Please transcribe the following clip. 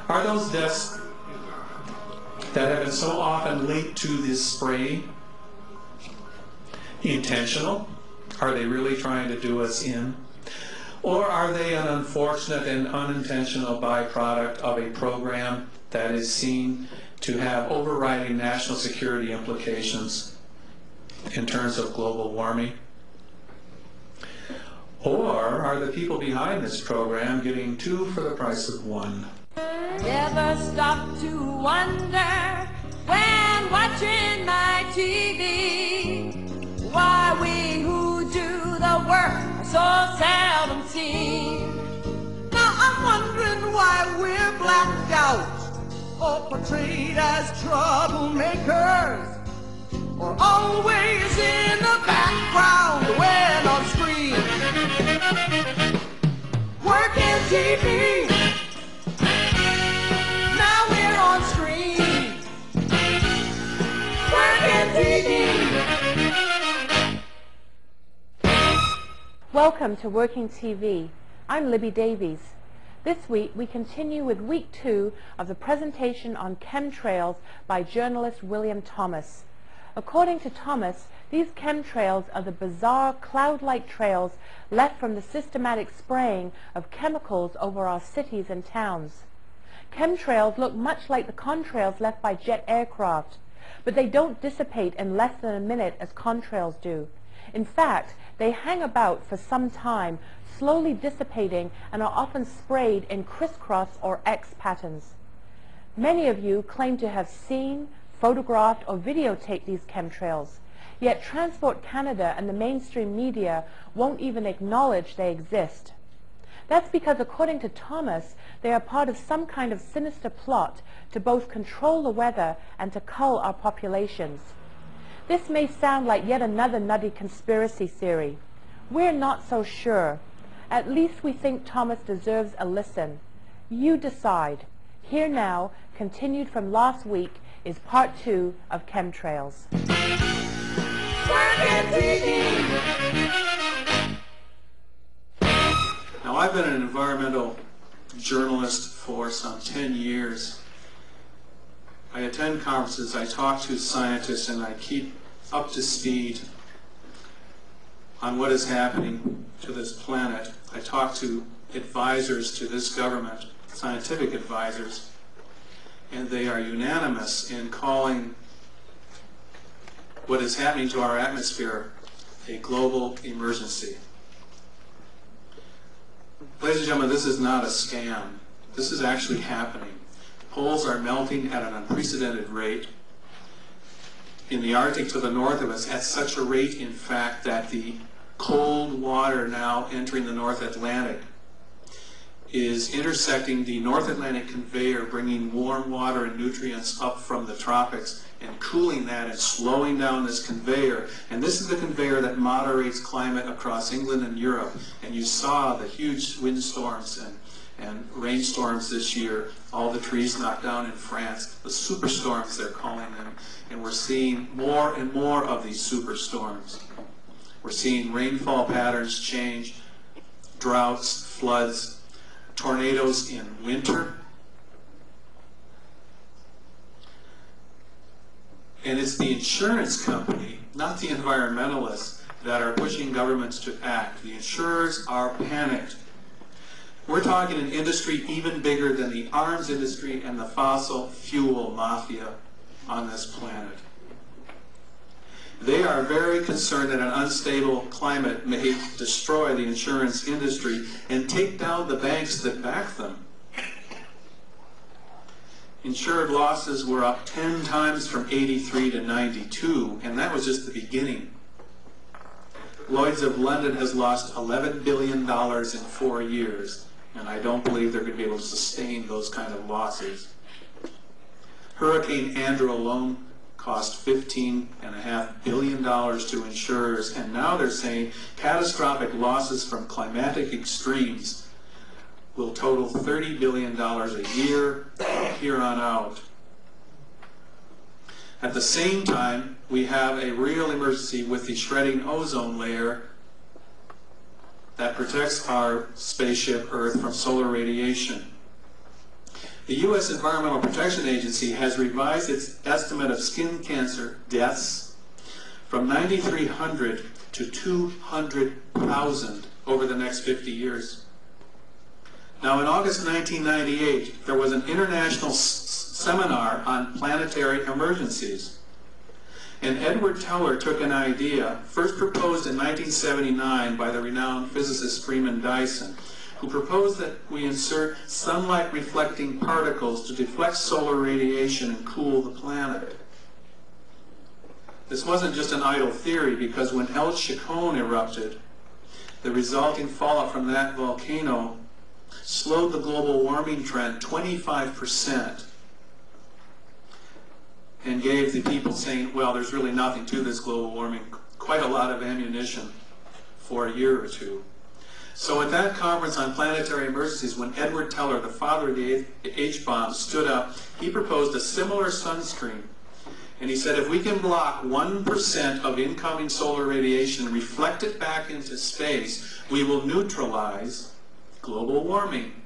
Are those deaths that have been so often linked to this spray intentional? Are they really trying to do us in? Or are they an unfortunate and unintentional byproduct of a program that is seen to have overriding national security implications in terms of global warming? Or are the people behind this program getting two for the price of one? Never stop to wonder when watching my TV why we who do the work are so seldom seen. Now I'm wondering why we're blacked out or portrayed as troublemakers, or always in the background when on screen. Working TV, now we're on screen. Working TV. Welcome to Working TV. I'm Libby Davies. This week we continue with week 2 of the presentation on chemtrails by journalist William Thomas. According to Thomas, these chemtrails are the bizarre cloud-like trails left from the systematic spraying of chemicals over our cities and towns. Chemtrails look much like the contrails left by jet aircraft, but they don't dissipate in less than a minute as contrails do. In fact, they hang about for some time, slowly dissipating, and are often sprayed in crisscross or X patterns. Many of you claim to have seen, photographed, or videotaped these chemtrails, yet Transport Canada and the mainstream media won't even acknowledge they exist. That's because, according to Thomas, they are part of some kind of sinister plot to both control the weather and to cull our populations. This may sound like yet another nutty conspiracy theory. We're not so sure. At least we think Thomas deserves a listen. You decide. Here now, continued from last week, is part 2 of Chemtrails. Now, I've been an environmental journalist for some 10 years. I attend conferences, I talk to scientists, and I keep up to speed on what is happening to this planet. I talk to advisors to this government, scientific advisors, and they are unanimous in calling what is happening to our atmosphere a global emergency. Ladies and gentlemen, this is not a scam. This is actually happening. Poles are melting at an unprecedented rate. In the Arctic to the north of us, at such a rate, in fact, that the cold water now entering the North Atlantic is intersecting the North Atlantic conveyor, bringing warm water and nutrients up from the tropics and cooling that and slowing down this conveyor. And this is the conveyor that moderates climate across England and Europe. And you saw the huge windstorms and rainstorms this year, all the trees knocked down in France, the superstorms they're calling them, and we're seeing more and more of these superstorms. We're seeing rainfall patterns change, droughts, floods, tornadoes in winter. And it's the insurance company, not the environmentalists, that are pushing governments to act. The insurers are panicked. We're talking an industry even bigger than the arms industry and the fossil fuel mafia on this planet. They are very concerned that an unstable climate may destroy the insurance industry and take down the banks that back them. Insured losses were up 10 times from 83 to 92, and that was just the beginning. Lloyd's of London has lost $11 billion in 4 years, and I don't believe they're going to be able to sustain those kind of losses. Hurricane Andrew alone cost $15.5 billion to insurers, and now they're saying catastrophic losses from climatic extremes will total $30 billion a year here on out. At the same time, we have a real emergency with the shredding ozone layer that protects our spaceship Earth from solar radiation. The U.S. Environmental Protection Agency has revised its estimate of skin cancer deaths from 9,300 to 200,000 over the next 50 years. Now, in August 1998, there was an international seminar on planetary emergencies. And Edward Teller took an idea, first proposed in 1979 by the renowned physicist Freeman Dyson, who proposed that we insert sunlight-reflecting particles to deflect solar radiation and cool the planet. This wasn't just an idle theory, because when El Chicon erupted, the resulting fallout from that volcano slowed the global warming trend 25%. And gave the people saying, well, there's really nothing to this global warming, quite a lot of ammunition for a year or two. So at that conference on planetary emergencies, when Edward Teller, the father of the H-bomb, stood up, he proposed a similar sunscreen. And he said, if we can block 1% of incoming solar radiation and reflect it back into space, we will neutralize global warming.